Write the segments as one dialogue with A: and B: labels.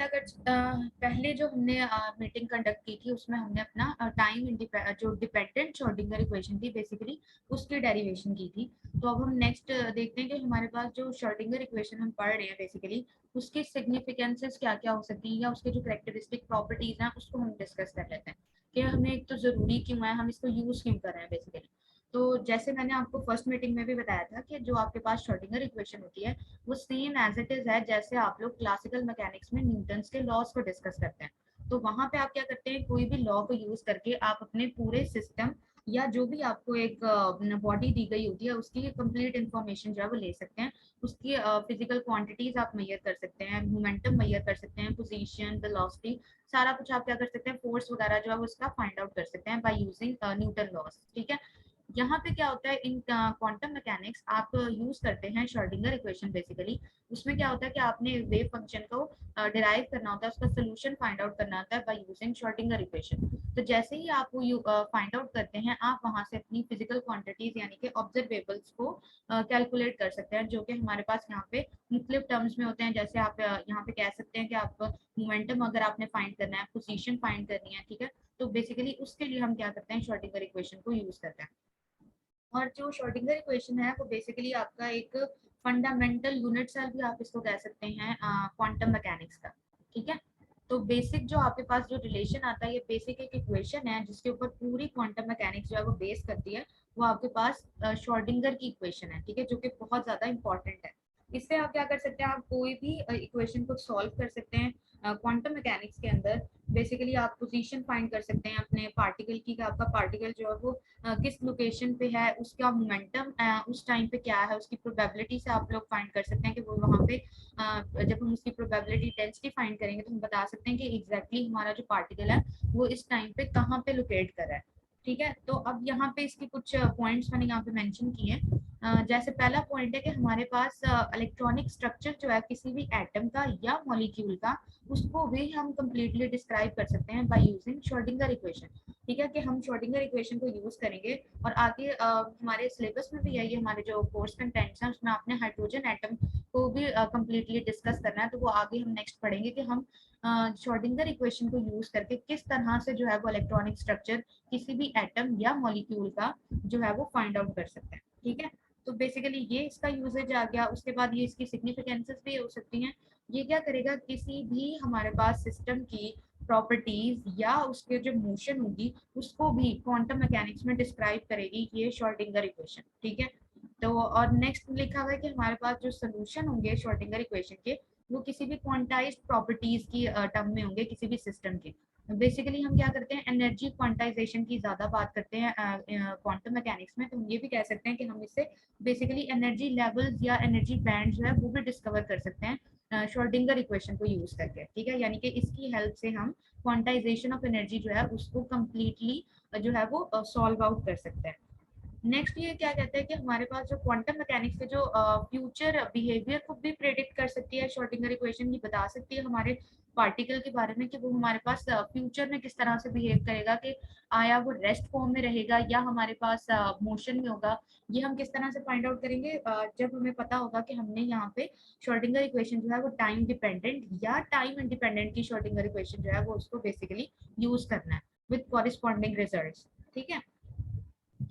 A: पहले जो हमने मीटिंग कंडक्ट की थी उसमें हमने अपना टाइम जो डिपेंडेंट श्रोडिंगर इक्वेशन थी बेसिकली उसकी डेरिवेशन की थी। तो अब हम नेक्स्ट देखते हैं कि हमारे पास जो श्रोडिंगर इक्वेशन हम पढ़ रहे हैं बेसिकली उसकी सिग्निफिकेंसेस क्या क्या हो सकती है या उसके जो करेक्टरिस्टिक प्रॉपर्टीज हैं उसको हम डिस्कस कर लेते हैं कि हमें एक तो जरूरी क्यों है, हम इसको यूज क्यों कर रहे हैं बेसिकली। तो जैसे मैंने आपको फर्स्ट मीटिंग में भी बताया था कि जो आपके पास श्रोडिंगर इक्वेशन होती है वो सेम एज इट इज है जैसे आप लोग क्लासिकल मैकेनिक्स में न्यूटन्स के लॉज को डिस्कस करते हैं। तो वहां पे आप क्या करते हैं, कोई भी लॉ को यूज करके आप अपने पूरे सिस्टम या जो भी आपको एक बॉडी दी गई होती है उसकी कंप्लीट इन्फॉर्मेशन जो है वो ले सकते हैं। उसकी फिजिकल क्वांटिटीज आप मेजर कर सकते हैं, मोमेंटम मेजर कर सकते हैं, पोजीशन, वेलोसिटी, सारा कुछ आप क्या कर सकते हैं, फोर्स वगैरह जो है वो उसका फाइंड आउट कर सकते हैं बाय यूजिंग न्यूटन लॉज। ठीक है। यहाँ पे क्या होता है इन क्वांटम मैकेनिक्स आप यूज करते हैं श्रोडिंगर इक्वेशन बेसिकली। उसमें क्या होता है कि आपने वेव फंक्शन को डिराइव करना होता है, उसका सोल्यूशन फाइंड आउट करना होता है बाय यूजिंग श्रोडिंगर इक्वेशन। तो जैसे ही आप वो फाइंड आउट करते हैं आप वहां से अपनी फिजिकल क्वांटिटीज यानी कि ऑब्जर्वेबल्स को कैलकुलेट कर सकते हैं, जो कि हमारे पास यहाँ पे मुख्तलिफ टर्म्स में होते हैं। जैसे आप यहाँ पे कह सकते हैं कि आप मोमेंटम अगर आपने फाइंड करना है, पोजीशन फाइंड करनी है, ठीक है, तो बेसिकली उसके लिए हम क्या करते हैं, श्रोडिंगर इक्वेशन को यूज करते हैं। और जो श्रोडिंगर इक्वेशन है वो बेसिकली आपका एक फंडामेंटल यूनिट सेल भी आप इसको कह सकते हैं क्वांटम मैकेनिक्स का। ठीक है। तो बेसिक जो आपके पास जो रिलेशन आता है, ये बेसिक एक इक्वेशन है जिसके ऊपर पूरी क्वांटम मैकेनिक्स जो है वो बेस करती है। वो आपके पास श्रोडिंगर की इक्वेशन है, ठीक है, जो कि बहुत ज्यादा इंपॉर्टेंट है। इससे आप क्या कर सकते हैं, आप कोई भी इक्वेशन को सॉल्व कर सकते हैं क्वांटम मैकेनिक्स के अंदर। बेसिकली आप पोजीशन फाइंड कर सकते हैं अपने पार्टिकल की, आपका पार्टिकल जो है वो किस लोकेशन पे है, उसका मोमेंटम उस टाइम पे क्या है, उसकी प्रोबेबिलिटी से आप लोग फाइंड कर सकते हैं कि वो वहाँ पे जब हम उसकी प्रोबेबिलिटी डेंसिटी फाइंड करेंगे तो हम बता सकते हैं कि एग्जैक्टली हमारा जो पार्टिकल है वो इस टाइम पे कहाँ पे लोकेट कर रहा है। ठीक है। तो अब यहाँ पे इसके कुछ पॉइंट्स मैंने यहाँ पे मेंशन किए हैं। जैसे पहला पॉइंट है कि हमारे पास इलेक्ट्रॉनिक स्ट्रक्चर जो है किसी भी एटम का या मॉलिक्यूल का, उसको भी हम कंप्लीटली डिस्क्राइब कर सकते हैं बाय यूजिंग श्रोडिंगर इक्वेशन। ठीक है, कि हम श्रोडिंगर इक्वेशन को यूज करेंगे और आगे हमारे सिलेबस में भी है, ये हमारे जो कोर्स कंटेंट्स हैं उसमें आपने हाइड्रोजन एटम को भी कंप्लीटली डिस्कस करना है। तो वो आगे हम नेक्स्ट पढ़ेंगे कि हम श्रोडिंगर इक्वेशन को यूज करके किस तरह से जो है वो इलेक्ट्रॉनिक स्ट्रक्चर किसी भी एटम या मॉलिक्यूल का जो है वो फाइंड आउट कर सकते हैं। ठीक है। तो बेसिकली ये इसका यूजेज आ गया। उसके बाद ये इसकी सिग्निफिकेंसेस भी हो सकती हैं। ये क्या करेगा, किसी भी हमारे पास सिस्टम की प्रॉपर्टीज या उसके जो मोशन होगी उसको भी क्वांटम मैकेनिक्स में डिस्क्राइब करेगी ये श्रोडिंगर इक्वेशन। ठीक है। तो और नेक्स्ट लिखा हुआ है कि हमारे पास जो सोल्यूशन होंगे श्रोडिंगर इक्वेशन के वो किसी भी क्वांटाइज्ड प्रॉपर्टीज की टर्म में होंगे किसी भी सिस्टम के। बेसिकली हम क्या करते हैं, एनर्जी क्वांटाइजेशन की ज्यादा बात करते हैं क्वांटम मैकेनिक्स में। तो हम ये भी कह सकते हैं कि हम इससे बेसिकली एनर्जी लेवल्स या एनर्जी बैंड जो है वो भी डिस्कवर कर सकते हैं श्रोडिंगर इक्वेशन को यूज करके। ठीक है, यानी कि इसकी हेल्प से हम क्वांटाइजेशन ऑफ एनर्जी जो है उसको कंप्लीटली जो है वो सॉल्व आउट कर सकते हैं। नेक्स्ट ये क्या कहते हैं कि हमारे पास जो क्वांटम मैकेनिक्स है जो फ्यूचर बिहेवियर को भी प्रेडिक्ट कर सकती है, श्रोडिंगर इक्वेशन ये बता सकती है हमारे पार्टिकल के बारे में कि वो हमारे पास फ्यूचर में किस तरह से बिहेव करेगा, कि आया वो रेस्ट फॉर्म में रहेगा या हमारे पास मोशन में होगा। ये हम किस तरह से फाइंड आउट करेंगे, जब हमें पता होगा कि हमने यहाँ पे श्रोडिंगर इक्वेशन जो है वो टाइम डिपेंडेंट या टाइम इंडिपेंडेंट की श्रोडिंगर इक्वेशन जो है वो उसको बेसिकली यूज करना है विद कॉरिस्पॉन्डिंग रिजल्ट्स। ठीक है।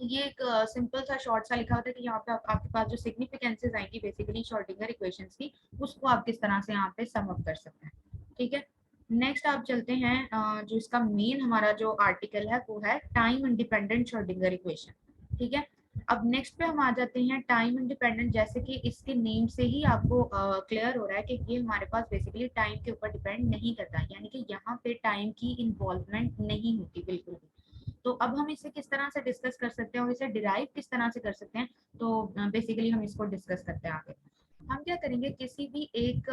A: ये एक सिंपल सा शॉर्ट सा लिखा होता है कि यहाँ पे आपके पास जो सिग्निफिकेंसेस आएंगी बेसिकली श्रोडिंगर इक्वेशंस की, उसको आप किस तरह से यहाँ पे सम अप कर सकते हैं। ठीक है। नेक्स्ट आप चलते हैं जो इसका मेन हमारा जो आर्टिकल है वो है टाइम इंडिपेंडेंट श्रोडिंगर इक्वेशन। ठीक है। अब नेक्स्ट पे हम आ जाते हैं टाइम इंडिपेंडेंट। जैसे कि इसके नेम से ही आपको क्लियर हो रहा है कि ये हमारे पास बेसिकली टाइम के ऊपर डिपेंड नहीं करता, यानी कि यहाँ पे टाइम की इन्वॉल्वमेंट नहीं होती बिल्कुल भी। तो अब हम इसे किस तरह से डिस्कस कर सकते हैं और इसे डिराइव किस तरह से कर सकते हैं, तो बेसिकली हम इसको डिस्कस करते हैं आगे। हम क्या करेंगे, किसी भी एक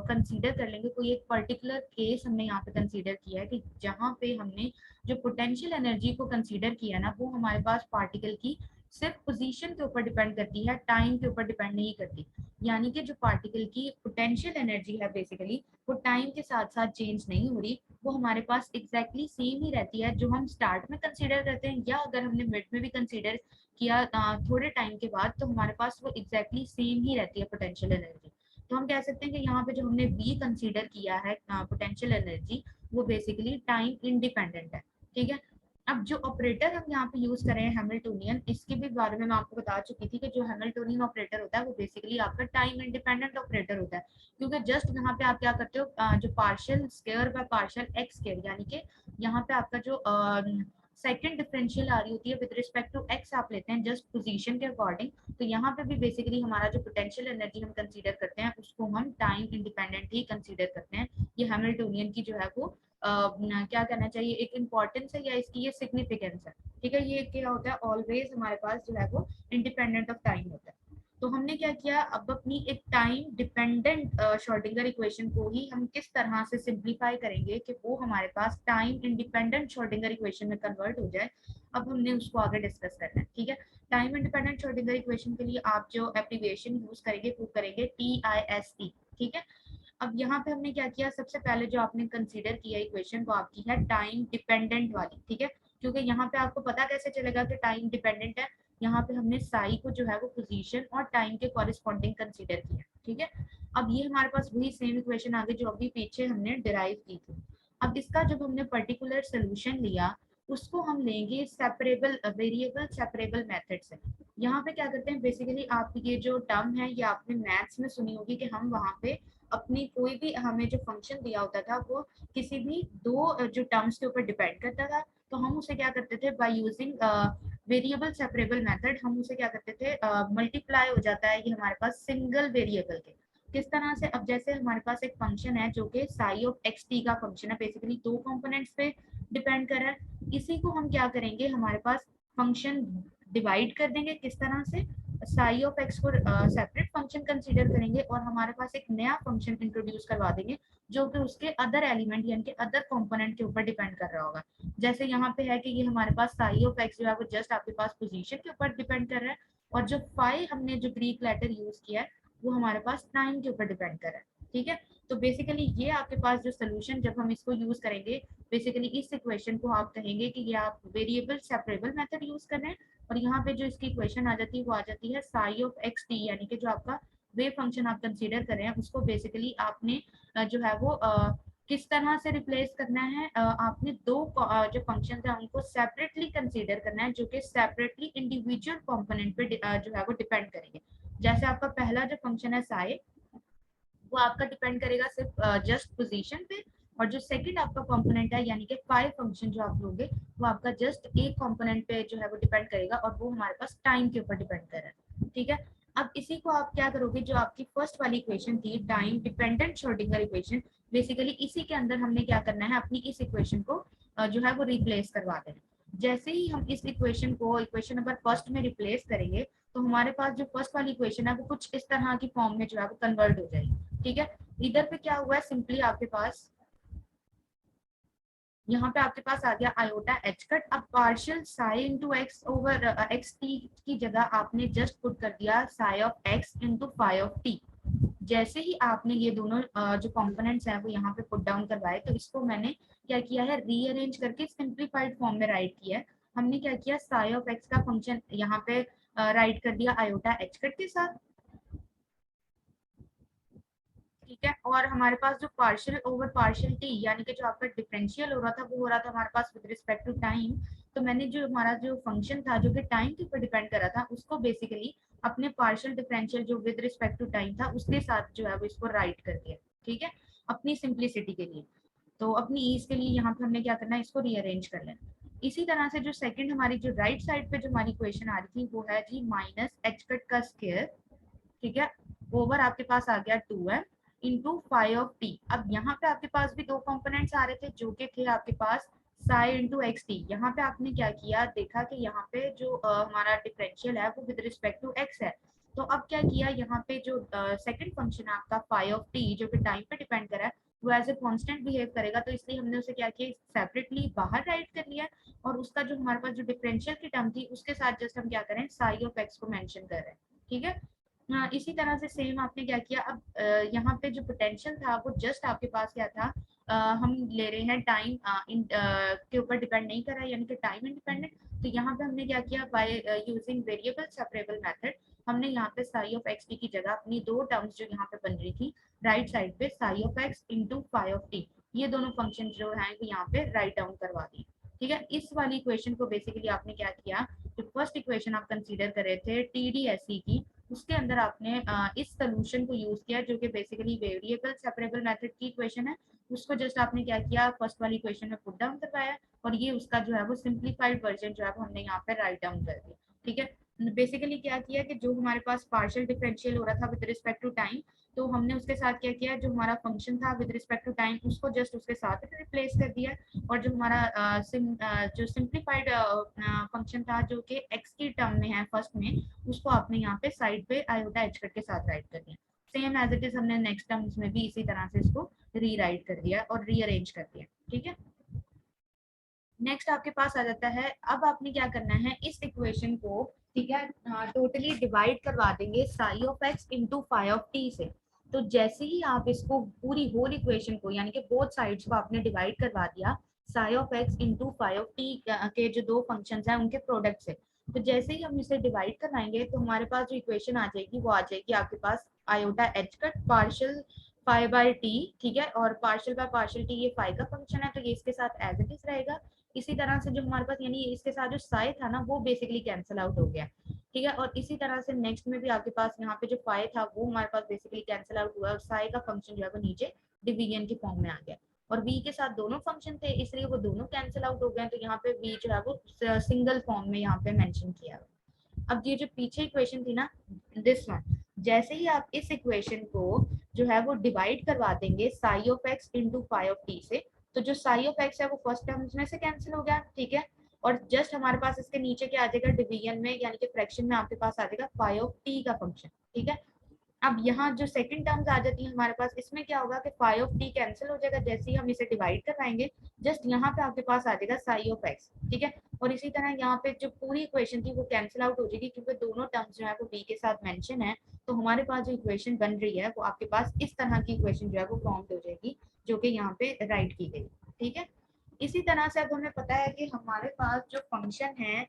A: कंसीडर कर लेंगे, कोई एक पर्टिकुलर केस हमने यहाँ पे कंसीडर किया है कि जहाँ पे हमने जो पोटेंशियल एनर्जी को कंसीडर किया ना वो हमारे पास पार्टिकल की सिर्फ पोजीशन के ऊपर डिपेंड करती है, टाइम के ऊपर डिपेंड नहीं करती। यानी कि जो पार्टिकल की पोटेंशियल एनर्जी है बेसिकली वो टाइम के साथ साथ चेंज नहीं हो रही, वो हमारे पास एग्जैक्टली सेम ही रहती है जो हम स्टार्ट में कंसीडर करते हैं, या अगर हमने मिड में भी कंसीडर किया थोड़े टाइम के बाद, तो हमारे पास वो एग्जैक्टली सेम ही रहती है पोटेंशियल एनर्जी। तो हम कह सकते हैं कि यहाँ पे जो हमने v कंसीडर किया है पोटेंशियल एनर्जी, वो बेसिकली टाइम इंडिपेंडेंट है। ठीक है, अब जो ऑपरेटर हम यहाँ पे यूज कर रहे हैं हैमिल्टोनियन, इसके भी बारे में मैं आपको बता चुकी थी कि जो हैमिल्टोनियन ऑपरेटर होता है वो बेसिकली आपका टाइम इंडिपेंडेंट ऑपरेटर होता है, क्योंकि जस्ट यहाँ पे आप क्या करते हो, जो partial square by partial x square, यानी कि यहाँ पे आपका जो सेकंड डिफरेंशियल आ रही होती है विद रिस्पेक्ट टू एक्स आप लेते हैं जस्ट पोजीशन के अकॉर्डिंग। तो यहाँ पे भी बेसिकली हमारा जो पोटेंशियल एनर्जी हम कंसीडर करते हैं उसको हम टाइम इंडिपेंडेंट ही कंसीडर करते हैं। ये हैमिल्टोनियन की जो है वो क्या कहना चाहिए, एक इम्पोर्टेंस है या इसकी ये सिग्निफिकेंस है। ठीक है, ये क्या होता है, ऑलवेज हमारे पास जो है वो इंडिपेंडेंट ऑफ टाइम होता है। तो हमने क्या किया, अब अपनी एक टाइम डिपेंडेंट श्रोडिंगर इक्वेशन को ही हम किस तरह से सिंप्लीफाई करेंगे कि वो हमारे पास टाइम इंडिपेंडेंट श्रोडिंगर इक्वेशन में कन्वर्ट हो जाए। अब हमने उसको आगे डिस्कस करना है। ठीक है, टाइम इंडिपेंडेंट श्रोडिंगर इक्वेशन के लिए आप जो एब्रिविएशन यूज करेंगे वो करेंगे TISE। ठीक है, अब यहाँ पे हमने क्या किया, सबसे पहले जो आपने कंसीडर किया इक्वेशन वो आपकी है टाइम डिपेंडेंट वाली। ठीक है, क्योंकि यहाँ पे आपको पता कैसे चलेगा कि टाइम डिपेंडेंट है, यहाँ पे हमने साई को जो है वो पोजीशन और टाइम के कॉरेस्पॉन्डिंग कंसीडर किया। ठीक है, अब ये हमारे पास वही सेम इक्वेशन आ गई जो अभी पीछे हमने डिराइव की थी। अब इसका जब हमने पर्टिकुलर सोल्यूशन लिया उसको हम लेंगे सेपरेबल वेरिएबल सेपरेबल मेथड से। यहाँ पे क्या करते हैं, बेसिकली आप ये जो टर्म है ये आपने मैथ्स में सुनी होगी कि हम वहाँ पे अपनी कोई भी हमें जो फंक्शन दिया होता था वो किसी भी दो जो टर्म्स के ऊपर डिपेंड करता था, तो हम उसे क्या करते थे, by using variable separable method हम उसे क्या करते थे, मल्टीप्लाई हो जाता है ये हमारे पास सिंगल वेरिएबल के। किस तरह से, अब जैसे हमारे पास एक फंक्शन है जो कि साई ऑफ एक्स टी का फंक्शन है, बेसिकली दो कंपोनेंट्स पे डिपेंड कर रहा है। इसी को हम क्या करेंगे, हमारे पास फंक्शन डिवाइड कर देंगे, किस तरह से, साई ऑफ एक्स को सेपरेट फंक्शन कंसीडर करेंगे और हमारे पास एक नया फंक्शन इंट्रोड्यूस करवा देंगे जो कि उसके अदर एलिमेंट यानी कि अदर कंपोनेंट के ऊपर डिपेंड कर रहा होगा। जैसे यहाँ पे है कि ये हमारे पास साई ऑफ एक्स जो है वो जस्ट आपके पास पोजीशन के ऊपर डिपेंड कर रहा है, और जो फाई हमने जो ग्रीक लेटर यूज किया है वो हमारे पास टाइम के ऊपर डिपेंड कर रहा है। ठीक है, तो बेसिकली ये आपके पास जो सोल्यूशन, जब हम इसको यूज करेंगे बेसिकली इस इक्वेशन को आप कहेंगे कि ये आप वेरिएबल सेपरेबल मेथड यूज कर रहे हैं, और यहाँ पे जो इसकी इक्वेशन आ जाती है वो आ जाती है साई ऑफ एक्स टी, यानी कि जो आपका वेव फंक्शन आप कंसीडर कर रहे हैं उसको बेसिकली आपने जो है वो किस तरह से रिप्लेस करना है, आपने दो जो फंक्शन है उनको सेपरेटली कंसीडर करना है जो कि सेपरेटली इंडिविजुअल कंपोनेंट पे जो है वो डिपेंड करेंगे। जैसे आपका पहला जो फंक्शन है साई, वो आपका डिपेंड करेगा सिर्फ जस्ट पोजीशन पे, और जो सेकंड आपका कंपोनेंट है यानी कि फाइव फंक्शन जो आप लोगे वो आपका जस्ट एक कंपोनेंट पे जो है वो डिपेंड करेगा, और वो हमारे पास टाइम के ऊपर डिपेंड कर रहा है। ठीक है, अब इसी को आप क्या करोगे, जो आपकी फर्स्ट वाली इक्वेशन थी time dependent Schrodinger equation, basically इसी के अंदर हमने क्या करना है, अपनी इस इक्वेशन को जो है वो रिप्लेस करवा देना। जैसे ही हम इस इक्वेशन को इक्वेशन नंबर फर्स्ट में रिप्लेस करेंगे तो हमारे पास जो फर्स्ट वाली इक्वेशन है वो कुछ इस तरह की फॉर्म में जो है वो कन्वर्ट हो जाएगी। ठीक है, इधर पे क्या हुआ है, सिंपली आपके पास यहाँ पे आपके पास आ गया आयोटा एच कट। अब partial psi into x over x t की जगह आपने जस्ट पुट कर दिया psi of x into phi of t. जैसे ही आपने ये दोनों जो कंपोनेंट्स हैं वो यहाँ पे पुट डाउन करवाए, तो इसको मैंने क्या किया है, रीअरेंज करके सिंप्लीफाइड फॉर्म में राइट किया है। हमने क्या किया, साई ऑफ एक्स का फंक्शन यहाँ पे राइट कर दिया आयोटा एच कट के साथ। ठीक है, और हमारे पास जो पार्शियल ओवर पार्शियल टी यानी कि जो आपका डिफरेंशियल हो रहा था वो हो रहा था हमारे पास विद रिस्पेक्ट टू टाइम। तो मैंने जो हमारा जो फंक्शन था जो कि टाइम के ऊपर डिपेंड कर रहा था उसको बेसिकली अपने पार्शियल डिफरेंशियल जो विद रिस्पेक्ट टू टाइम था उसके साथ जो है वो इसको राइट कर दिया। ठीक है, अपनी सिंप्लिसिटी के लिए, तो अपनी ईज के लिए यहाँ पे हमने क्या करना है, इसको रीअरेंज कर लेना। इसी तरह से जो सेकंड हमारी जो राइट साइड पे जो हमारी क्वेश्चन आ रही थी वो है जी माइनस एच कट का स्क्वायर। ठीक है, ओवर आपके पास आ गया 2m into five of T. अब यहाँ पे आपके पास भी दो कंपोनेंट्स आ रहे थे जो कि थे आपके पास साई इंटू एक्स टी। यहाँ पे आपने क्या किया, देखा कि यहाँ पे जो हमारा डिफरेंशियल है वो विद रिस्पेक्ट टू एक्स है। तो अब क्या किया, यहाँ पे जो सेकंड फंक्शन है आपका फाइव ऑफ टी जो कि टाइम पे डिपेंड कर रहा है वो एज ए कांस्टेंट बिहेव करेगा, तो इसलिए हमने उसे क्या किया, सेपरेटली बाहर राइट कर लिया, और उसका जो हमारे पास जो डिफरेंशियल की टर्म थी उसके साथ जस्ट हम क्या करें, साई ऑफ एक्स को मेंशन कर रहे हैं। ठीक है, हाँ, इसी तरह से सेम आपने क्या किया, अब यहाँ पे जो पोटेंशियल था वो जस्ट आपके पास क्या था, हम ले रहे हैं टाइम के ऊपर डिपेंड नहीं कर रहा है यानी कि टाइम इंडिपेंडेंट। तो यहाँ पे हमने क्या किया, by using variable separable method हमने यहाँ पे साई ऑफ एक्स टी की जगह अपनी दो टर्म्स जो यहाँ पे बन रही थी राइट साइड पे psi of x into phi of t, ये दोनों फंक्शन जो है वो यहाँ पे राइट डाउन करवा दी। ठीक है, इस वाली इक्वेशन को बेसिकली आपने क्या किया, जो फर्स्ट इक्वेशन आप कंसीडर कर रहे थे टी डी एस सी की, उसके अंदर आपने इस सोल्यूशन को यूज किया जो कि बेसिकली वेरिएबल सेपरेबल मेथड की इक्वेशन है, उसको जस्ट आपने क्या किया फर्स्ट वाली इक्वेशन में पुट डाउन करवाया और ये उसका जो है वो सिंप्लीफाइड वर्जन जो है वो हमने यहाँ पे राइट डाउन कर दिया। ठीक है, बेसिकली क्या किया कि जो हमारे पास पार्शियल डिफरेंशियल हो रहा था विद रिस्पेक्ट टू टाइम, तो हमने उसके साथ क्या किया, जो हमारा फंक्शन था विद रिस्पेक्ट टू टाइम उसको जस्ट उसके साथ रिप्लेस कर दिया, और जो हमारा जो सिंप्लीफाइड फंक्शन था जो कि एक्स की टर्म में है फर्स्ट में, उसको आपने यहाँ पे साइड पे आयोटा एच कट के साथ राइट कर दिया। सेम एज इट इज हमने नेक्स्ट टर्म्स में भी इसी तरह से इसको रीराइट कर दिया और रीअरेंज कर दिया। ठीक है, नेक्स्ट आपके पास आ जाता है, अब आपने क्या करना है इस इक्वेशन को, ठीक है, टोटली डिवाइड करवा देंगे psi of x into phi of t से। तो जैसे ही आप इसको पूरी होल इक्वेशन को यानी कि बोथ साइड्स को आपने डिवाइड करवा दिया psi of x into phi of t के जो दो फंक्शंस हैं उनके प्रोडक्ट से, तो जैसे ही हम इसे डिवाइड करवाएंगे तो हमारे पास जो इक्वेशन आ जाएगी वो आ जाएगी आपके पास iota H cut partial phi by T. ठीक है, और पार्शियल बाय पार्शियल टी ये फाई का फंक्शन है तो ये इसके साथ एज इट इज रहेगा। इसी तरह से जो हमारे पास यानी इसके साथ जो साई था ना वो बेसिकली कैंसिल आउट हो गया। ठीक है, और इसी तरह से नेक्स्ट में भी आपके पास यहाँ पे जो फाई था वो हमारे पास बेसिकली कैंसिल आउट हुआ और साई का फंक्शन जो है वो नीचे डिवीजन की फॉर्म में आ गया, और v के साथ दोनों फंक्शन थे इसलिए वो दोनों कैंसिल आउट हो गए, तो यहाँ पे v जो है वो सिंगल फॉर्म में यहाँ पे मेंशन किया। अब ये जो पीछे इक्वेशन थी ना दिस वन, जैसे ही आप इस इक्वेशन को जो है वो डिवाइड करवा देंगे psi of x into phi of t से, तो जो साई ऑफ एक्स है वो फर्स्ट टर्म में से कैंसिल हो गया। ठीक है, और जस्ट हमारे पास इसके नीचे क्या आ जाएगा डिवीजन में यानी कि फ्रैक्शन में आपके पास आ जाएगा फाई ऑफ टी का फंक्शन। ठीक है, अब यहाँ जो सेकंड टर्म्स आ जाती है हमारे पास, इसमें क्या होगा कि फाई ऑफ टी कैंसिल हो जाएगा जैसे ही हम इसे डिवाइड करवाएंगे, जस्ट यहाँ पे आपके पास आ जाएगा साई ऑफ एक्स। ठीक है, और इसी तरह यहाँ पे जो पूरी इक्वेशन थी वो कैंसिल आउट हो जाएगी क्योंकि दोनों टर्म्स जो है वो बी के साथ मेंशन है, तो हमारे पास जो इक्वेशन बन रही है वो आपके पास इस तरह की इक्वेशन जो है वो फॉर्म हो जाएगी जो कि यहाँ पे राइट की गई। ठीक है, इसी तरह से अब हमें पता है कि हमारे पास जो फंक्शन है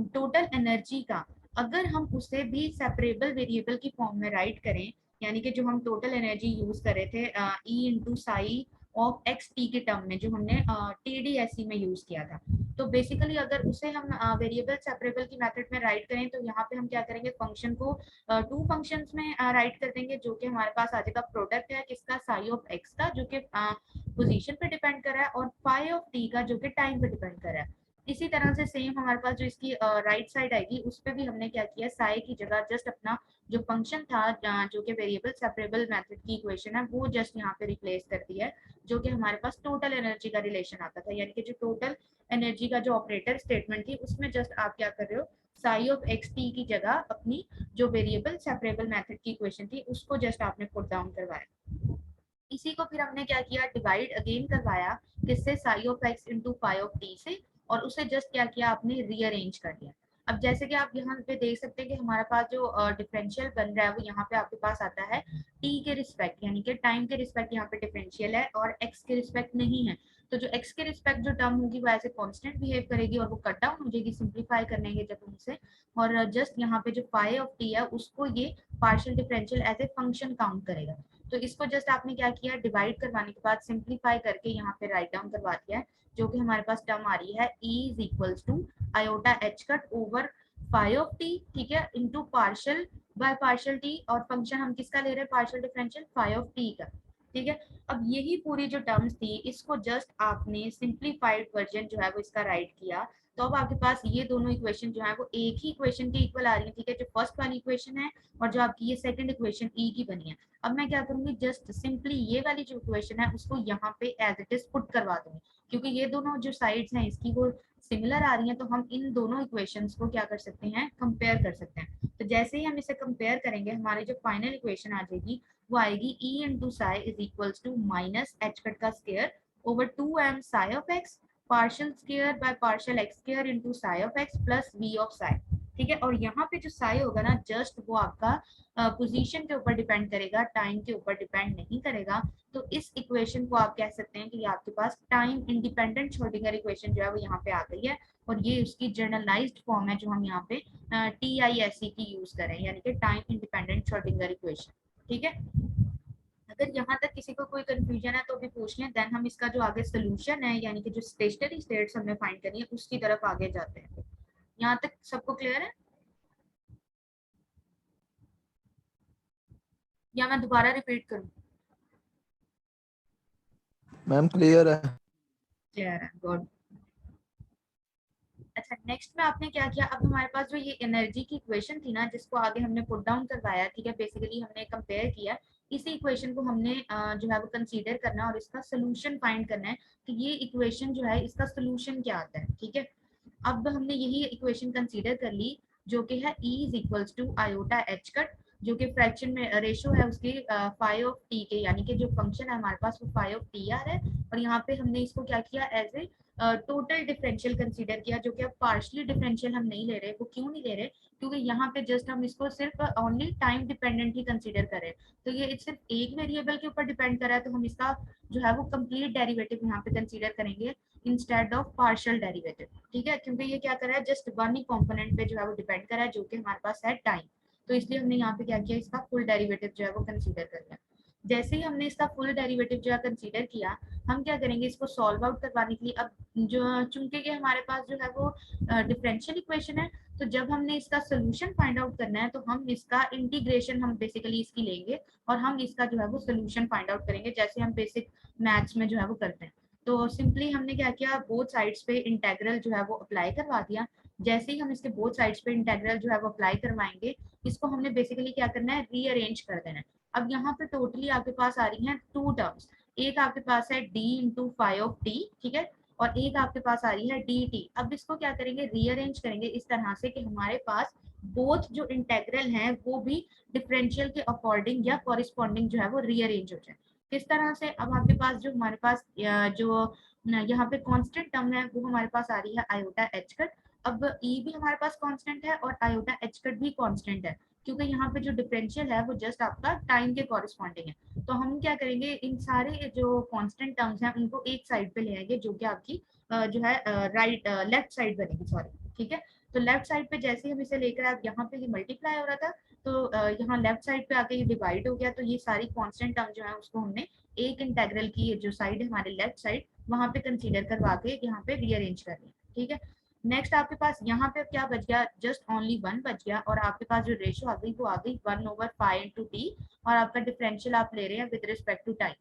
A: टोटल एनर्जी का, अगर हम उसे भी सेपरेबल वेरिएबल की फॉर्म में राइट करें, यानी कि जो हम टोटल एनर्जी यूज कर रहे थे ई into psi of x T के टर्म में जो हमने टी डी एस सी में यूज किया था, तो बेसिकली अगर उसे हम वेरिएबल सेपरेबल की मेथड में राइट करें तो यहाँ पे हम क्या करेंगे फंक्शन को टू फंक्शंस में राइट कर देंगे, जो कि हमारे पास आ जाएगा प्रोडक्ट है किसका साई ऑफ एक्स का जो कि पोजीशन पे डिपेंड कर रहा है और फाई ऑफ टी का जो कि टाइम पे डिपेंड कर रहा है। इसी तरह से सेम हमारे पास जो इसकी राइट साइड आएगी उस पर भी हमने क्या किया साई की जगह जस्ट अपना जो फंक्शन था जो कि वेरिएबल सेपरेबल मेथड की इक्वेशन है वो जस्ट यहाँ पे रिप्लेस कर दिया है, जो कि हमारे पास टोटल एनर्जी का रिलेशन आता था, यानी कि जो टोटल एनर्जी का जो ऑपरेटर स्टेटमेंट थी उसमें जस्ट आप क्या कर रहे हो साई ऑफ एक्स टी की जगह अपनी जो वेरिएबल सेपरेबल मेथड की इक्वेशन थी उसको जस्ट आपने पुट डाउन करवाया। इसी को फिर हमने क्या किया डिवाइड अगेन करवाया किससे psi of x into phi of t से, और उसे जस्ट क्या किया आपने रीअरेंज कर दिया। अब जैसे कि आप यहाँ पे देख सकते हैं कि हमारे पास जो डिफरेंशियल बन रहा है वो यहाँ पे आपके पास आता है टी के रिस्पेक्ट यानी कि टाइम के रिस्पेक्ट यहाँ पे डिफरेंशियल है और एक्स के रिस्पेक्ट नहीं है, तो जो एक्स के रिस्पेक्ट जो टर्म होगी वो ऐसे कांस्टेंट बिहेव करेगी और वो कट डाउन हो जाएगी सिंप्लीफाई करने के जब उनसे, और जस्ट यहाँ पे जो फाई ऑफ टी है उसको ये partial differential as a function count करेगा। तो इसको जस्ट आपने क्या किया डिवाइड करवाने के बाद सिंप्लीफाई करके यहाँ पे राइट डाउन करवा दिया है, जो कि हमारे पास टर्म आ रही है e is equals to iota H cut over phi of t, ठीक है, into partial by partial t, और फंक्शन हम किसका ले रहे हैं partial differential phi of t का। ठीक है, अब यही पूरी जो टर्म्स थी इसको जस्ट आपने सिंप्लीफाइड वर्जन जो है वो इसका राइट किया, तो अब आपके पास ये दोनों इक्वेशन जो है वो एक ही इक्वेशन के इक्वल आ रही है। ठीक है, जो फर्स्ट वाली इक्वेशन है और जो आपकी ये सेकंड इक्वेशन ई की बनी है, अब मैं क्या करूंगी जस्ट सिंपली ये वाली जो इक्वेशन है उसको यहाँ पे एज इट इज पुट करवा दूंगी, क्योंकि ये दोनों जो साइड्स हैं इसकी वो सिमिलर आ रही हैं, तो हम इन दोनों इक्वेशंस को क्या कर सकते हैं कंपेयर कर सकते हैं। तो जैसे ही हम इसे कंपेयर करेंगे हमारी जो फाइनल इक्वेशन आ जाएगी वो आएगी E into psi is equals to minus H cut का square over 2m psi of x partial square by partial x square into psi of x plus V of psi. ठीक है, और यहाँ पे जो साई होगा ना जस्ट वो आपका पोजीशन के ऊपर डिपेंड करेगा, टाइम के ऊपर डिपेंड नहीं करेगा, तो इस इक्वेशन को आप कह सकते हैं कि ये आपके पास टाइम इंडिपेंडेंट श्रोडिंगर इक्वेशन जो है वो यहाँ पे आ गई है, और ये उसकी जर्नलाइज्ड फॉर्म है जो हम यहाँ पे TISC की यूज करें, यानी कि टाइम इंडिपेंडेंट श्रोडिंगर इक्वेशन। ठीक है, अगर यहाँ तक किसी को कोई कंफ्यूजन है तो भी पूछ लें, देन हम इसका जो आगे सोल्यूशन है यानी कि जो स्टेशनरी स्टेट्स हमने फाइंड करनी है उसकी तरफ आगे जाते हैं। यहाँ तक सबको क्लियर है या मैं दोबारा रिपीट करूँ?
B: मैम क्लियर है।
A: क्लियर है, गुड। अच्छा, नेक्स्ट में आपने क्या किया, अब हमारे पास जो ये एनर्जी की इक्वेशन थी ना जिसको आगे हमने पुट डाउन करवाया, ठीक है, बेसिकली हमने कंपेयर किया, इसी इक्वेशन को हमने जो है वो कंसीडर करना और इसका सोल्यूशन फाइंड करना है कि ये इक्वेशन जो है इसका सोल्यूशन क्या आता है। ठीक है, अब हमने यही इक्वेशन कंसीडर कर ली जो कि है E is equals to iota H cut, जो कि फ्रैक्शन में रेशो है उसकी फाई ऑफ टी के, यानी कि जो फंक्शन है हमारे पास वो फाई ऑफ टी आ रहा है, और यहाँ पे हमने इसको क्या किया as a total differential consider किया, जो कि अब पार्शली डिफरेंशियल हम नहीं ले रहे। वो क्यों नहीं ले रहे, क्योंकि यहाँ पे जस्ट हम इसको सिर्फ ओनली टाइम डिपेंडेंट ही कंसीडर कर रहे हैं, तो ये सिर्फ एक वेरिएबल के ऊपर डिपेंड कर रहा है, तो हम इसका जो है वो कंप्लीट डेरिवेटिव यहाँ पे कंसीडर करेंगे इंस्टेड ऑफ पार्शियल डेरिवेटिव। ठीक है, क्योंकि ये क्या कर रहा है, जस्ट वन ही कंपोनेंट पे जो है वो डिपेंड कर रहा है, जो कि हमारे पास है टाइम, तो इसलिए हमने यहाँ पे क्या किया, इसका फुल डेरिवेटिव जो है वो कंसीडर कर लिया। जैसे ही हमने इसका फुल डेरिवेटिव जो है कंसीडर किया, हम क्या करेंगे, इसको सॉल्व आउट करवाने के लिए, अब जो चूंकि कि हमारे पास जो है वो डिफरेंशियल इक्वेशन है, तो जब हमने इसका सोल्यूशन फाइंड आउट करना है तो हम इसका इंटीग्रेशन हम बेसिकली इसकी लेंगे और हम इसका जो है वो सोल्यूशन फाइंड आउट करेंगे, जैसे हम बेसिक मैथ्स में जो है वो करते हैं। तो सिंपली हमने क्या किया, बोथ साइड्स पे इंटेग्रल जो है वो अप्लाई करवा दिया। जैसे ही हम इसके बोथ साइड्स पे इंटेग्रल जो है वो अप्लाई करवाएंगे, इसको हमने बेसिकली क्या करना है, रीअरेंज कर देना है। अब यहाँ पे टोटली आपके पास आ रही हैं टू टर्म्स, एक आपके पास है d into phi of t, ठीक है, और एक आपके पास आ रही है dt। अब इसको क्या करेंगे, रीअरेंज करेंगे इस तरह से कि हमारे पास बोथ जो इंटेग्रल हैं वो भी डिफरेंशियल के अकॉर्डिंग या कॉरिस्पॉन्डिंग जो है वो रीअरेंज हो जाए। किस तरह से, अब आपके पास जो हमारे पास जो यहाँ पे कांस्टेंट टर्म है वो हमारे पास आ रही है आयोटा एच कट। अब e भी हमारे पास कांस्टेंट है और आयोटा एच कट भी कांस्टेंट है, क्योंकि यहाँ पे जो डिफरेंशियल है वो जस्ट आपका टाइम के कॉरिस्पॉन्डिंग है। तो हम क्या करेंगे, इन सारे जो कांस्टेंट टर्म्स हैं उनको एक साइड पे ले आएंगे, जो कि आपकी जो है राइट लेफ्ट साइड बनेगी, सॉरी। ठीक है, तो लेफ्ट साइड पे जैसे ही हम इसे लेकर आए, यहाँ पे ये मल्टीप्लाई हो रहा था, तो यहाँ लेफ्ट साइड पे आके ये डिवाइड हो गया, तो ये सारी कांस्टेंट टर्म जो है उसको हमने एक इंटेग्रल की जो साइड है हमारे लेफ्ट साइड, वहां पे कंसीडर करवा के यहाँ पे रीअरेंज कर लिया। ठीक है, नेक्स्ट आपके पास यहाँ पे क्या बच गया, जस्ट ओनली वन बच गया, और आपके पास जो रेशो आ गई वो आ गई 1/5 इंटू टी, और आपका डिफरेंशियल आप ले रहे हैं विद रिस्पेक्ट टू टाइम।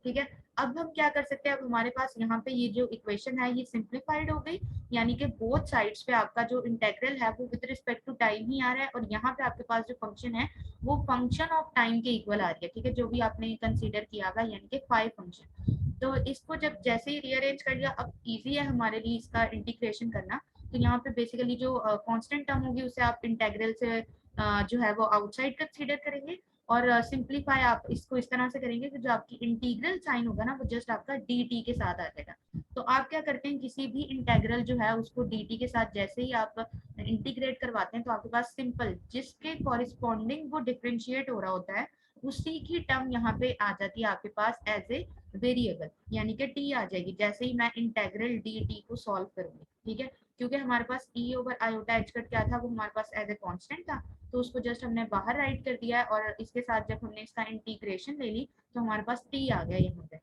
A: ठीक है, अब हम क्या कर सकते हैं, अब हमारे पास यहाँ पे ये जो इक्वेशन है ये सिंप्लीफाइड हो गई, यानी कि बोथ साइड्स पे आपका जो इंटेग्रल है वो विद रिस्पेक्ट टू टाइम ही आ रहा है, और यहाँ पे आपके पास जो फंक्शन है वो फंक्शन ऑफ टाइम के इक्वल आ रही है। ठीक है, जो भी आपने कंसीडर किया हुआ, यानी कि 5 फंक्शन। तो इसको जब जैसे ही रीअरेंज कर लिया, अब इजी है हमारे लिए इसका इंटीग्रेशन करना। तो यहाँ पे बेसिकली जो कांस्टेंट टर्म होगी उसे आप इंटेग्रल से जो है वो आउटसाइड कंसीडर करेंगे, और सिंप्लीफाई आप इसको इस तरह से करेंगे कि जो आपकी इंटीग्रल साइन होगा ना वो जस्ट आपका dt के साथ आ जाएगा। तो आप क्या करते हैं, किसी भी इंटेग्रल जो है उसको dt के साथ जैसे ही आप इंटीग्रेट करवाते हैं, तो आपके पास सिंपल जिसके कॉरिस्पॉन्डिंग वो डिफ्रेंशिएट हो रहा होता है उसी की टर्म यहाँ पे आ जाती है आपके पास एज ए वेरिएबल, यानी कि t आ जाएगी जैसे ही मैं इंटेग्रल dt को सॉल्व करूंगी। ठीक है, क्योंकि हमारे पास e over iota H cut क्या था, वो हमारे पास एज ए कांस्टेंट था, तो उसको जस्ट हमने बाहर राइट कर दिया है, और इसके साथ जब हमने इसका इंटीग्रेशन ले ली तो हमारे पास t आ गया यहाँ पे।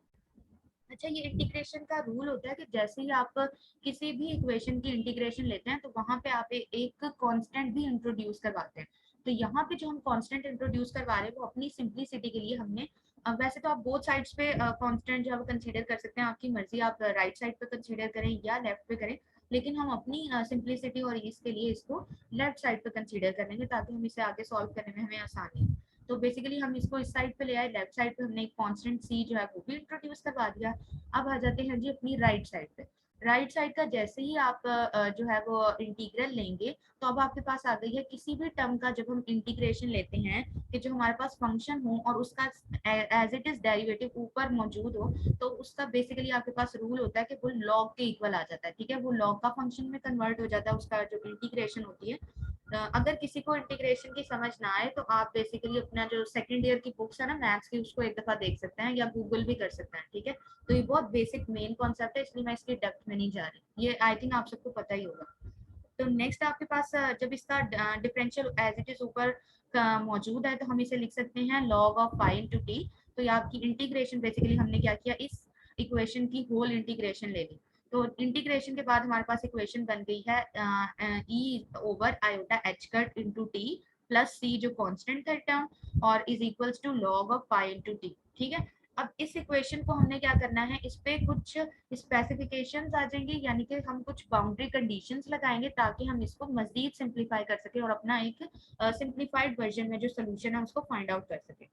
A: अच्छा, ये इंटीग्रेशन का रूल होता है कि जैसे ही आप किसी भी इक्वेशन की इंटीग्रेशन लेते हैं तो वहां पे आप एक कांस्टेंट भी इंट्रोड्यूस करवाते हैं। तो यहाँ पे जो हम कांस्टेंट इंट्रोड्यूस करवा रहे हैं वो अपनी सिंप्लिसिटी के लिए हमने वैसे तो आप बोथ साइड्स पे कांस्टेंट जो है वो कंसीडर कर सकते हैं, आपकी मर्जी, आप राइट साइड पे कंसीडर करें या लेफ्ट पे करें, लेकिन हम अपनी सिंप्लिसिटी और इसके लिए इसको लेफ्ट साइड पे कंसीडर कर लेंगे ताकि हम इसे आगे सॉल्व करने में हमें आसानी हो। तो बेसिकली हम इसको इस साइड पे ले आए, लेफ्ट साइड पे हमने एक कांस्टेंट सी जो है वो भी इंट्रोड्यूस करवा दिया। अब आ जाते हैं जी अपनी राइट साइड पे। राइट साइड का जैसे ही आप जो है वो इंटीग्रल लेंगे, तो अब आपके पास आ गई है किसी भी टर्म का जब हम इंटीग्रेशन लेते हैं कि जो हमारे पास फंक्शन हो और उसका एज इट इज डेरिवेटिव ऊपर मौजूद हो, तो उसका बेसिकली आपके पास रूल होता है कि वो लॉग के इक्वल आ जाता है। ठीक है, वो लॉग का फंक्शन में कन्वर्ट हो जाता है, उसका जो इंटीग्रेशन होती है अगर किसी को इंटीग्रेशन की समझ ना आए तो आप बेसिकली अपना जो सेकंड ईयर की बुक्स है ना मैथ्स की, उसको एक दफा देख सकते हैं या गूगल भी कर सकते हैं, ठीक है। तो ये बहुत बेसिक मेन कॉन्सेप्ट है, इसलिए मैं इसकी डेप्थ में नहीं जा रही, ये आई थिंक आप सबको पता ही होगा। तो नेक्स्ट आपके पास जब इसका डिफरेंशियल एज इट इज ऊपर मौजूद है तो हम इसे लिख सकते हैं log of pi into T. तो ये आपकी इंटीग्रेशन, बेसिकली हमने क्या किया, इस इक्वेशन की होल इंटीग्रेशन ले ली। तो इंटीग्रेशन के बाद हमारे पास इक्वेशन बन गई है E over iota H cut into T plus C जो कांस्टेंट था टर्म और is equals to log of pi into T, ठीक है। अब इस इक्वेशन को हमने क्या करना है, इस पे कुछ स्पेसिफिकेशंस आ जाएंगे, यानी कि हम कुछ बाउंड्री कंडीशंस लगाएंगे ताकि हम इसको मजीद सिंप्लीफाई कर सके और अपना एक सिंप्लीफाइड वर्जन में जो सोल्यूशन है उसको फाइंड आउट कर सके।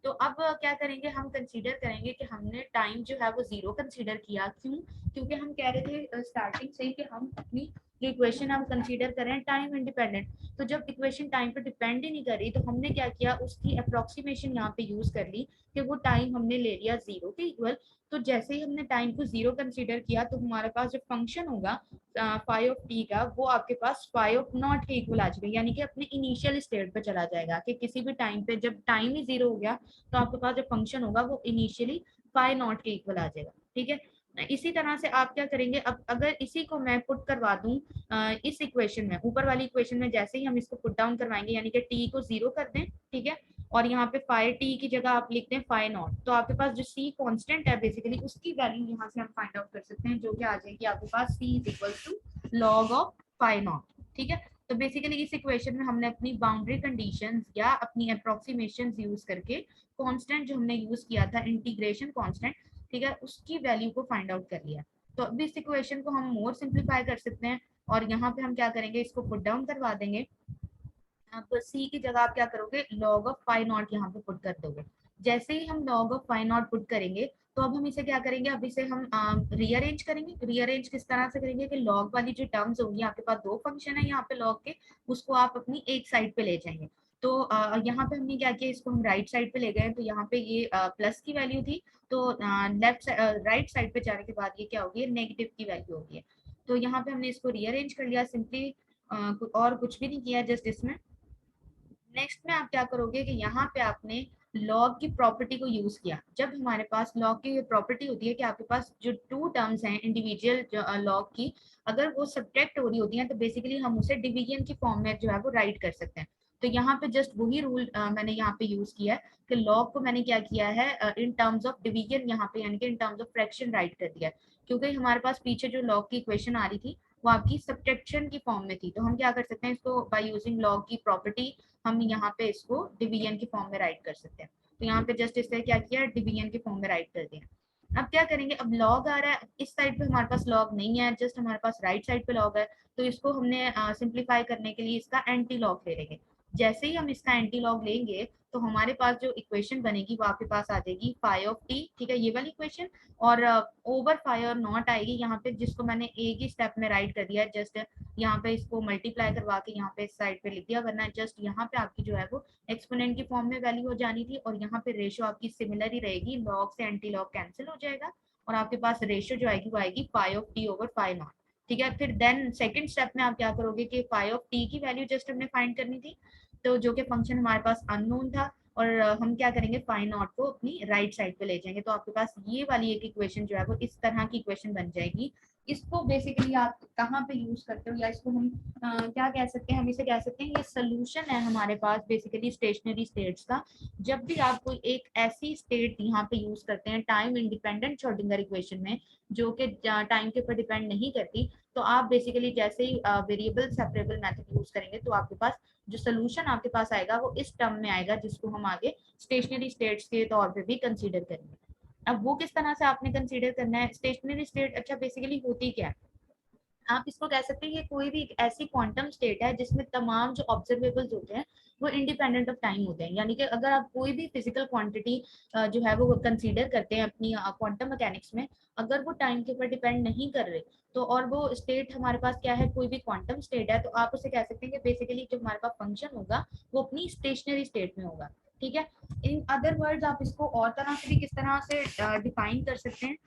A: तो अब क्या करेंगे, हम कंसीडर करेंगे कि हमने टाइम जो है वो जीरो कंसीडर किया, क्यों, क्योंकि हम कह रहे थे स्टार्टिंग से ही कि हम अपनी जो इक्वेशन हम कंसीडर करें टाइम इंडिपेंडेंट। तो जब इक्वेशन टाइम पे डिपेंड ही नहीं कर रही तो हमने क्या किया, उसकी अप्रोक्सीमेशन यहाँ पे यूज कर ली कि वो टाइम हमने ले लिया जीरो के इक्वल। तो जैसे ही हमने टाइम को जीरो कंसीडर किया तो हमारे पास जो फंक्शन होगा फाई ऑफ टी का, वो आपके पास फाई ऑफ नॉट के इक्वल आ जाएगा, यानी कि अपने इनिशियल स्टेट पे चला जाएगा कि किसी भी टाइम पे जब टाइम ही जीरो हो गया तो आपके पास जो फंक्शन होगा वो इनिशियली फाई नॉट के इक्वल आ जाएगा, ठीक है। इसी तरह से आप क्या करेंगे, अब अगर इसी को मैं पुट करवा दूं इस इक्वेशन में, ऊपर वाली इक्वेशन में, जैसे ही हम इसको पुट डाउन करवाएंगे यानी कि टी को जीरो कर दें, ठीक है, और यहाँ पे फाई टी की जगह आप लिखते हैं फाई नॉट, तो आपके पास जो सी कांस्टेंट है बेसिकली उसकी वैल्यू यहाँ से हम फाइंड आउट कर सकते हैं, जो कि आ जाएगी आपके पास C is equal to log of phi naught, ठीक है। तो बेसिकली इस इक्वेशन में हमने अपनी बाउंड्री कंडीशंस या अपनी अप्रोक्सीमेशन यूज करके कांस्टेंट जो हमने यूज किया था इंटीग्रेशन कांस्टेंट, ठीक है, उसकी वैल्यू को फाइंड आउट कर लिया। तो अब इस इक्वेशन को हम मोर सिंप्लीफाई कर सकते हैं और यहाँ पे हम क्या करेंगे, इसको पुट डाउन करवा देंगे। अब सी की जगह आप क्या करोगे, log ऑफ फाई नॉट यहाँ पे पुट कर दोगे। जैसे ही हम log of phi naught put करेंगे तो अब हम इसे क्या करेंगे, अब इसे हम रीअरेंज करेंगे। रीअरेंज किस तरह से करेंगे कि log वाली जो टर्म्स होंगी, आपके पास दो फंक्शन है यहाँ पे log के, उसको आप अपनी एक साइड पे ले जाएंगे। तो यहाँ पे हमने क्या किया, इसको हम राइट साइड पे ले गए, तो यहाँ पे ये प्लस की वैल्यू थी, तो लेफ्ट राइट साइड पे जाने के बाद ये क्या होगी, नेगेटिव की वैल्यू होगी। तो यहाँ पे हमने इसको रीअरेंज कर लिया सिंपली, और कुछ भी नहीं किया जस्ट इसमें। नेक्स्ट में आप क्या करोगे कि यहाँ पे आपने लॉग की प्रॉपर्टी को यूज किया। जब हमारे पास लॉग की प्रॉपर्टी होती है कि आपके पास जो टू टर्म्स हैं इंडिविजुअल लॉग की, अगर वो सब्ट्रैक्ट हो रही होती हैं तो बेसिकली हम उसे डिवीजन की फॉर्म में जो है वो राइट कर सकते हैं। तो यहाँ पे जस्ट वही रूल मैंने यहाँ पे यूज किया है कि लॉग को मैंने क्या किया है इन टर्म्स ऑफ डिवीजन, यहाँ पे यानी कि in terms of fraction right कर दिया है, क्योंकि हमारे पास पीछे जो लॉग की इक्वेशन आ रही थी वो आपकी सब्ट्रैक्शन की फॉर्म में थी। तो हम क्या कर सकते हैं, इसको बाय यूजिंग लॉग की प्रॉपर्टी हम यहाँ पे इसको डिवीजन की फॉर्म में राइट कर सकते हैं। तो यहाँ पे जस्ट इससे क्या किया, डिवीजन की फॉर्म में राइट कर दिया। अब क्या करेंगे, अब लॉग आ रहा है, इस साइड पे हमारे पास लॉग नहीं है, जस्ट हमारे पास राइट साइड पे लॉग है, तो इसको हमने सिंप्लीफाई करने के लिए इसका एंटी लॉग ले लेंगे। जैसे ही हम इसका एंटी लॉग लेंगे तो हमारे पास जो इक्वेशन बनेगी वो आपके पास आ जाएगी फाई ऑफ टी, ठीक है, ये वाली इक्वेशन, और ओवर फाई और नॉट आएगी यहाँ पे, जिसको मैंने एक ही स्टेप में राइट कर दिया है। जस्ट यहाँ पे इसको मल्टीप्लाई करवा के यहाँ पे इस साइड पे लिख दिया, वरना जस्ट यहाँ पे आपकी जो है वो एक्सपोनेंट की फॉर्म में वैल्यू हो जानी थी, और यहाँ पे रेशियो आपकी सिमिलर ही रहेगी, लॉग से एंटी लॉग कैंसिल हो जाएगा और आपके पास रेशियो जो आएगी वो आएगी phi of t over phi naught, ठीक है। फिर देन सेकंड स्टेप में आप क्या करोगे कि फाई ऑफ टी की वैल्यू जस्ट हमने फाइंड करनी थी, तो जो कि फंक्शन हमारे पास अननोन था, और हम क्या करेंगे, फाई नॉट को अपनी राइट साइड पे ले जाएंगे, तो आपके पास ये वाली एक इक्वेशन जो है वो इस तरह की इक्वेशन बन जाएगी। इसको बेसिकली आप कहाँ पे यूज करते हो, या इसको हम क्या कह सकते हैं, हम इसे कह सकते हैं ये सोल्यूशन है हमारे पास बेसिकली स्टेशनरी स्टेट्स का। जब भी आप कोई एक ऐसी स्टेट यहाँ पे यूज करते हैं टाइम इंडिपेंडेंट श्रोडिंगर इक्वेशन में, जो कि टाइम के ऊपर डिपेंड नहीं करती, तो आप बेसिकली जैसे ही वेरिएबल सेपरेबल मेथड यूज करेंगे तो आपके पास जो सोल्यूशन आपके पास आएगा वो इस टर्म में आएगा, जिसको हम आगे स्टेशनरी स्टेट्स के तौर पे भी कंसीडर करेंगे। अब वो किस तरह से आपने कंसीडर करना है स्टेशनरी स्टेट, अच्छा बेसिकली होती क्या है, आप इसको कह सकते हैं ये कोई भी एक ऐसी क्वांटम स्टेट है जिसमें तमाम जो ऑब्जर्वेबल्स होते हैं वो इंडिपेंडेंट ऑफ टाइम होते हैं। यानी कि अगर आप कोई भी फिजिकल क्वांटिटी जो है वो कंसीडर करते हैं अपनी क्वांटम मैकेनिक्स में, अगर वो टाइम के ऊपर डिपेंड नहीं कर रहे तो, और वो स्टेट हमारे पास क्या है, कोई भी क्वांटम स्टेट है, तो आप उसे कह सकते हैं कि बेसिकली जो हमारे पास फंक्शन होगा वो अपनी स्टेशनरी स्टेट में होगा, ठीक है। इन अदर वर्ड्स आप इसको और तरह से भी किस तरह से डिफाइन कर सकते हैं,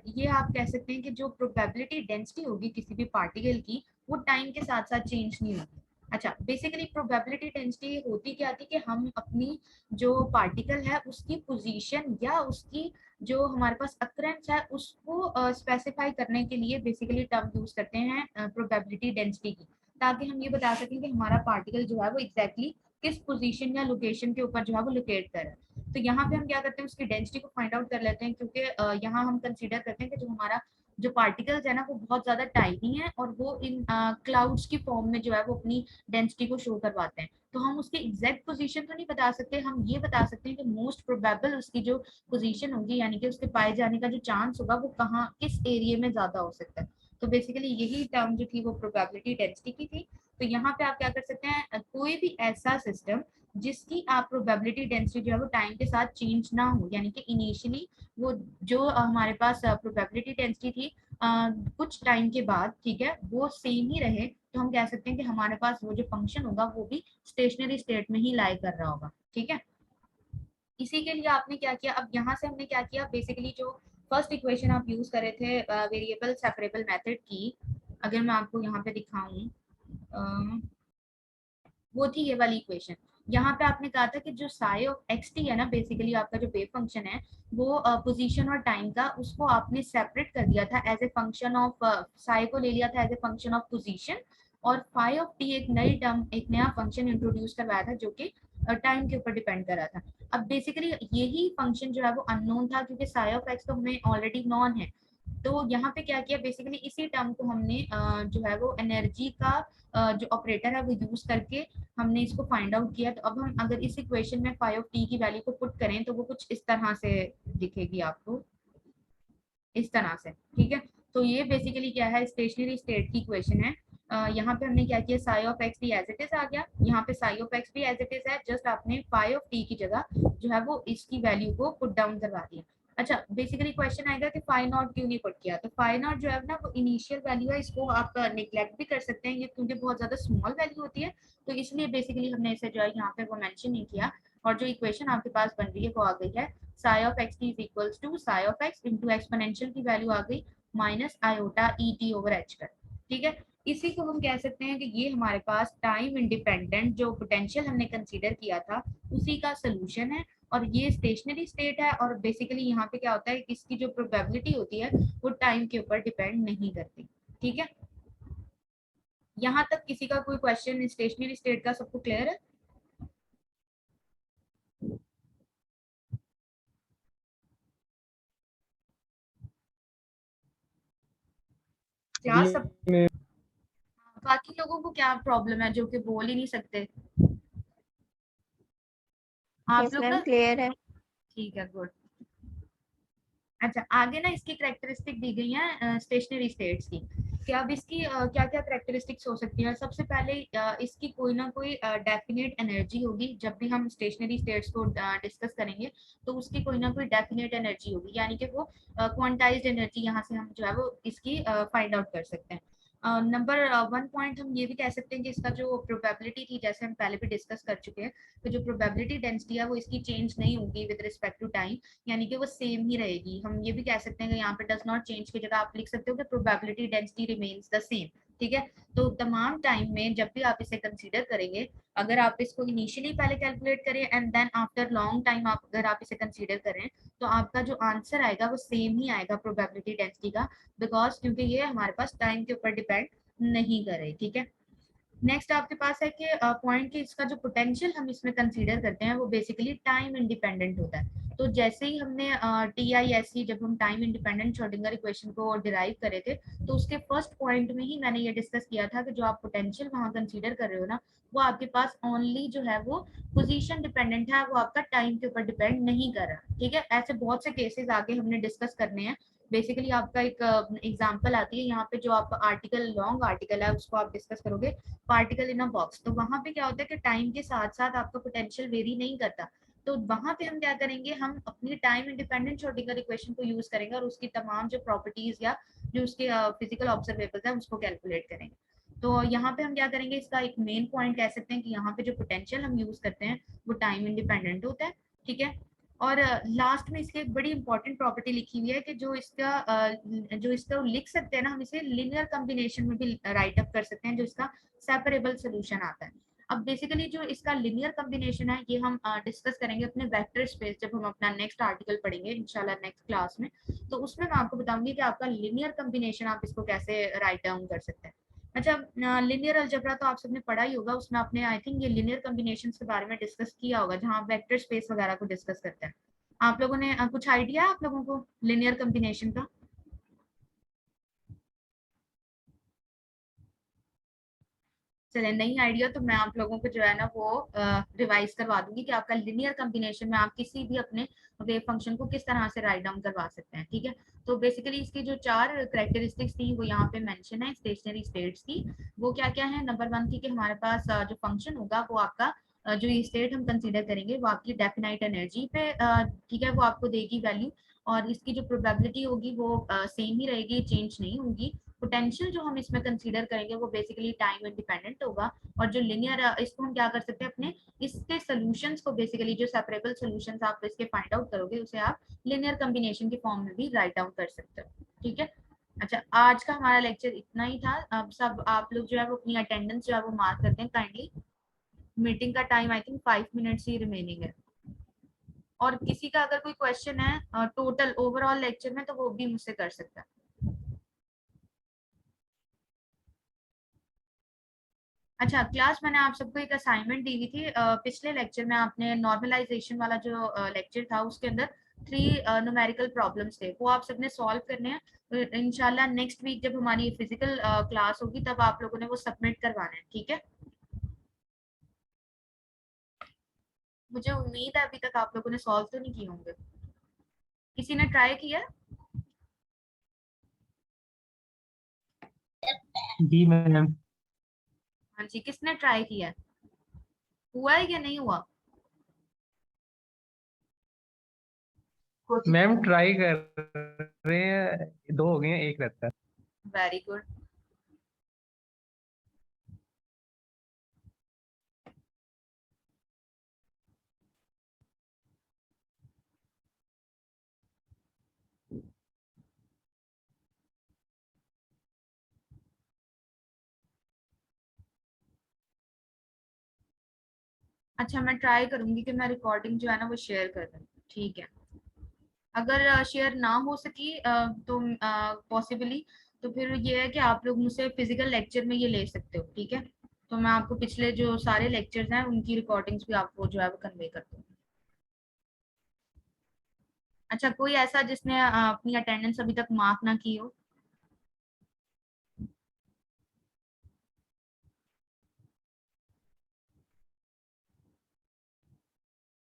A: ये आप कह सकते हैं कि जो प्रोबेबिलिटी डेंसिटी होगी किसी भी पार्टिकल की, वो टाइम के साथ साथ चेंज नहीं होगी। अच्छा, बेसिकली प्रोबेबिलिटी डेंसिटी होती क्या थी कि हम अपनी जो पार्टिकल है उसकी पोजीशन या उसकी जो हमारे पास अक्रेंस है उसको स्पेसिफाई करने के लिए बेसिकली टर्म यूज करते हैं प्रोबेबिलिटी डेंसिटी की, ताकि हम ये बता सकें कि हमारा पार्टिकल जो है वो एग्जैक्टली किस पोजीशन या लोकेशन के ऊपर जो है वो लोकेट कर रहा है। तो यहाँ पे हम क्या करते हैं, उसकी डेंसिटी को फाइंड आउट कर लेते हैं, क्योंकि यहाँ हम कंसीडर करते हैं कि जो हमारा जो पार्टिकल्स है ना वो बहुत ज्यादा टाइनी है और वो इन क्लाउड्स की फॉर्म में जो है वो अपनी डेंसिटी को शो करवाते हैं। तो हम उसकी एग्जैक्ट पोजीशन तो नहीं बता सकते, हम ये बता सकते हैं कि मोस्ट प्रोबेबल उसकी जो पोजीशन होगी, यानी कि उसके पाए जाने का जो चांस होगा वो कहाँ किस एरिया में ज्यादा हो सकता है। तो बेसिकली यही टर्म जो थी वो प्रोबेबिलिटी डेंसिटी की थी। तो यहाँ पे आप क्या कर सकते हैं, कोई भी ऐसा सिस्टम जिसकी आप प्रोबेबिलिटी डेंसिटी जो है वो टाइम के साथ चेंज ना हो, यानी कि इनिशियली वो जो हमारे पास प्रोबेबिलिटी डेंसिटी थी कुछ टाइम के बाद, ठीक है, वो सेम ही रहे, तो हम कह सकते हैं कि हमारे पास वो जो फंक्शन होगा वो भी स्टेशनरी स्टेट में ही लाई कर रहा होगा। ठीक है, इसी के लिए आपने क्या किया, अब यहाँ से हमने क्या किया, बेसिकली जो फर्स्ट इक्वेशन आप यूज करे थे वेरिएबल सेपरेबल मेथड की, अगर मैं आपको यहाँ पे दिखाऊं, वो थी ये वाली इक्वेशन। यहाँ पे आपने कहा था कि जो साई ऑफ एक्स टी है ना, बेसिकली आपका जो वेव फंक्शन है वो पोजीशन और टाइम का, उसको आपने सेपरेट कर दिया था as a function of psi को ले लिया था as a function of position, और फाई ऑफ टी एक नई टर्म एक नया फंक्शन इंट्रोड्यूस करवाया था जो कि टाइम के ऊपर डिपेंड कर रहा था। अब बेसिकली यही फंक्शन जो है वो अननोन था, क्योंकि साई ऑफ एक्स तो हमें ऑलरेडी नॉन है। तो यहाँ पे क्या किया, बेसिकली इसी टर्म को हमने जो है वो एनर्जी का जो ऑपरेटर है वो यूज करके हमने इसको फाइंड आउट किया। तो अब हम अगर इस इक्वेशन में फाई ऑफ टी की वैल्यू को पुट करें तो वो कुछ इस तरह से दिखेगी आपको, इस तरह से। ठीक है, तो ये बेसिकली क्या है, स्टेशनरी स्टेट की इक्वेशन है। यहाँ पे हमने क्या किया, साई ऑफ एक्स भी एज इट इज आ गया, यहाँ पे साई ऑफ एक्स भी एज इट इज है, जस्ट आपने फाई ऑफ टी की जगह जो है वो इसकी वैल्यू को पुट डाउन करवा दिया। अच्छा, बेसिकली क्वेश्चन आएगा कि फाई नॉट क्यों नहीं पुट किया, तो फाई नॉट जो है ना वो इनिशियल वैल्यू है, इसको आप निग्लेक्ट भी कर सकते हैं, ये क्योंकि बहुत ज्यादा स्मॉल वैल्यू होती है, तो इसलिए बेसिकली हमने इसे जो है यहाँ पे वो मेंशन नहीं किया। और जो इक्वेशन आपके पास बन रही है वो आ गई है, psi of x is equals to psi of x into exponential की वैल्यू आ गई minus iota E T over H कर। ठीक है, इसी को हम कह सकते हैं कि ये हमारे पास टाइम इंडिपेंडेंट जो पोटेंशियल हमने कंसीडर किया था उसी का सोल्यूशन है, और ये स्टेशनरी स्टेट है, और बेसिकली यहाँ पे क्या होता है कि इसकी जो प्रोबेबिलिटी होती है वो टाइम के ऊपर डिपेंड नहीं करती। ठीक है, यहाँ तक किसी का कोई क्वेश्चन स्टेशनरी स्टेट का सबको क्लियर है? क्लास सब, बाकी लोगों को क्या प्रॉब्लम है जो कि बोल ही नहीं सकते? आप
C: यस
A: लोग
C: मैम
A: ना,
C: क्लियर है।
A: ठीक है, गुड। अच्छा, आगे ना इसकी करेक्टरिस्टिक दी गई है स्टेशनरी स्टेट्स की, कि अब इसकी क्या क्या करेक्टरिस्टिक्स हो सकती है। सबसे पहले इसकी कोई ना कोई डेफिनेट एनर्जी होगी, जब भी हम स्टेशनरी स्टेट्स को डिस्कस करेंगे तो उसकी कोई ना कोई डेफिनेट एनर्जी होगी, यानी कि वो क्वांटाइज्ड एनर्जी यहाँ से हम जो है वो इसकी फाइंड आउट कर सकते हैं। नंबर वन पॉइंट हम ये भी कह सकते हैं कि इसका जो प्रोबेबिलिटी थी, जैसे हम पहले भी डिस्कस कर चुके हैं, तो जो प्रोबेबिलिटी डेंसिटी है वो इसकी चेंज नहीं होगी विद रिस्पेक्ट टू टाइम, यानी कि वो सेम ही रहेगी। हम ये भी कह सकते हैं कि यहाँ पे डज नॉट चेंज की जगह आप लिख सकते हो कि probability density remains the same. ठीक है, तो तमाम टाइम में जब भी आप इसे कंसीडर करेंगे, अगर आप इसको इनिशियली पहले कैलकुलेट करें and then after long time आप अगर आप इसे कंसीडर करें, तो आपका जो आंसर आएगा वो सेम ही आएगा प्रोबेबिलिटी डेंसिटी का, बिकॉज क्योंकि ये हमारे पास टाइम के ऊपर डिपेंड नहीं करे। ठीक है, नेक्स्ट आपके पास है कि पॉइंट कि इसका जो पोटेंशियल हम इसमें कंसीडर करते हैं वो बेसिकली टाइम इंडिपेंडेंट होता है। तो जैसे ही हमने टी आई एस सी, जब हम टाइम इंडिपेंडेंट श्रोडिंगर इक्वेशन को डिराइव करे थे, तो उसके फर्स्ट पॉइंट में ही मैंने ये डिस्कस किया था कि जो आप पोटेंशियल वहां कंसीडर कर रहे हो ना, वो आपके पास ओनली जो है वो पोजीशन डिपेंडेंट है, वो आपका टाइम के ऊपर डिपेंड नहीं कर रहा। ठीक है, ऐसे बहुत से केसेस आगे हमने डिस्कस करने हैं। बेसिकली आपका एक एग्जांपल आती है यहाँ पे, जो आप आर्टिकल लॉन्ग आर्टिकल है उसको आप डिस्कस करोगे, पार्टिकल इन अ बॉक्स, तो वहां पे क्या होता है कि टाइम के साथ साथ आपका पोटेंशियल वेरी नहीं करता। तो वहां पे हम क्या करेंगे, हम अपनी टाइम इंडिपेंडेंट श्रोडिंगर इक्वेशन को यूज करेंगे और उसकी तमाम जो प्रॉपर्टीज या जो उसके फिजिकल ऑब्जर्वेबल्स है उसको कैलकुलेट करेंगे। तो यहाँ पे हम क्या करेंगे, इसका एक मेन पॉइंट कह सकते हैं कि यहाँ पे जो पोटेंशियल हम यूज करते हैं वो टाइम इंडिपेंडेंट होता है। ठीक है, और लास्ट में इसकी एक बड़ी इंपॉर्टेंट प्रॉपर्टी लिखी हुई है कि जो इसका लिख सकते हैं ना, हम इसे लिनियर कॉम्बिनेशन में भी राइट अप कर सकते हैं, जो इसका सेपरेबल सोल्यूशन आता है। अब बेसिकली जो इसका लिनियर कॉम्बिनेशन है ये हम डिस्कस करेंगे अपने वेक्टर स्पेस, जब हम अपना नेक्स्ट आर्टिकल पढ़ेंगे इंशाल्लाह नेक्स्ट क्लास में। तो उसमें मैं आपको बताऊंगी कि आपका लिनियर कॉम्बिनेशन आप इसको कैसे राइट डाउन कर सकते हैं। अच्छा, लिनियर अलजेब्रा तो आप सबने पढ़ा ही होगा, उसमें आपने आई थिंक ये लिनियर कॉम्बिनेशंस के बारे में डिस्कस किया होगा, जहां आप वेक्टर स्पेस वगैरह को डिस्कस करते हैं। आप लोगों ने कुछ आइडिया आप लोगों को लिनियर कॉम्बिनेशन का? चले नहीं आइडिया तो मैं आप लोगों को जो है ना वो रिवाइज करवा दूंगी कि आपका लिनियर कॉम्बिनेशन में आप किसी भी अपने वेव फंक्शन को किस तरह से राइट डाउन करवा सकते हैं। ठीक है, तो बेसिकली इसकी जो 4 कैरेक्टरिस्टिक्स थी वो यहाँ पे मेंशन है स्टेशनरी स्टेट्स की। वो क्या क्या है? नंबर 1 थी कि हमारे पास जो फंक्शन होगा वो आपका जो ये स्टेट हम कंसीडर करेंगे वो आपकी डेफिनाइट एनर्जी पे ठीक है वो आपको देगी वैल्यू, और इसकी जो प्रोबेबिलिटी होगी वो सेम ही रहेगी, चेंज नहीं होगी। पोटेंशियल जो हम इसमें कंसीडर करेंगे वो बेसिकली टाइम इंडिपेंडेंट होगा। और जो लिनियर इसको हम क्या कर सकते हैं अपने इसके सॉल्यूशंस को, बेसिकली जो सेपरेबल सॉल्यूशंस आप इसके फाइंड आउट करोगे उसे आप लिनियर कॉम्बिनेशन के फॉर्म में भी राइट डाउन कर सकते हो। ठीक है, अच्छा आज का हमारा लेक्चर इतना ही था। अब सब आप लोग जो है वो अपनी अटेंडेंस जो है वो मार्क करते हैं काइंडली। मीटिंग का time I think 5 minutes he remaining है, और किसी का अगर कोई क्वेश्चन है टोटल ओवरऑल लेक्चर में तो वो भी मुझसे कर सकता है। अच्छा क्लास, मैंने आप सबको एक असाइनमेंट दी हुई थी पिछले लेक्चर में। आपने नॉर्मलाइजेशन वाला जो लेक्चर था उसके अंदर 3 न्यूमेरिकल प्रॉब्लम्स थे, वो आप सबने सॉल्व करने हैं। तो इंशाल्लाह नेक्स्ट वीक जब हमारी फिजिकल क्लास होगी तब आप लोगों ने वो सबमिट करवाना है। ठीक है, मुझे उम्मीद है अभी तक आप लोगों ने सॉल्व तो नहीं किए होंगे। किसी ने ट्राई किया?
C: जी मैम।
A: हाँ जी, किसने ट्राई किया? हुआ है या नहीं हुआ?
C: मैम ट्राई कर रहे हैं, 2 हो गए हैं, 1 रहता है।
A: Very good. अच्छा मैं ट्राई करूंगी कि मैं रिकॉर्डिंग जो है ना वो शेयर कर दूँ। ठीक है, अगर शेयर ना हो सकी तो पॉसिबली तो फिर ये है कि आप लोग मुझसे फिजिकल लेक्चर में ये ले सकते हो। ठीक है, तो मैं आपको पिछले जो सारे लेक्चर्स हैं उनकी रिकॉर्डिंग्स भी आपको जो है वो कन्वे कर दूँ। अच्छा, कोई ऐसा जिसने अपनी अटेंडेंस अभी तक मार्क ना की हो?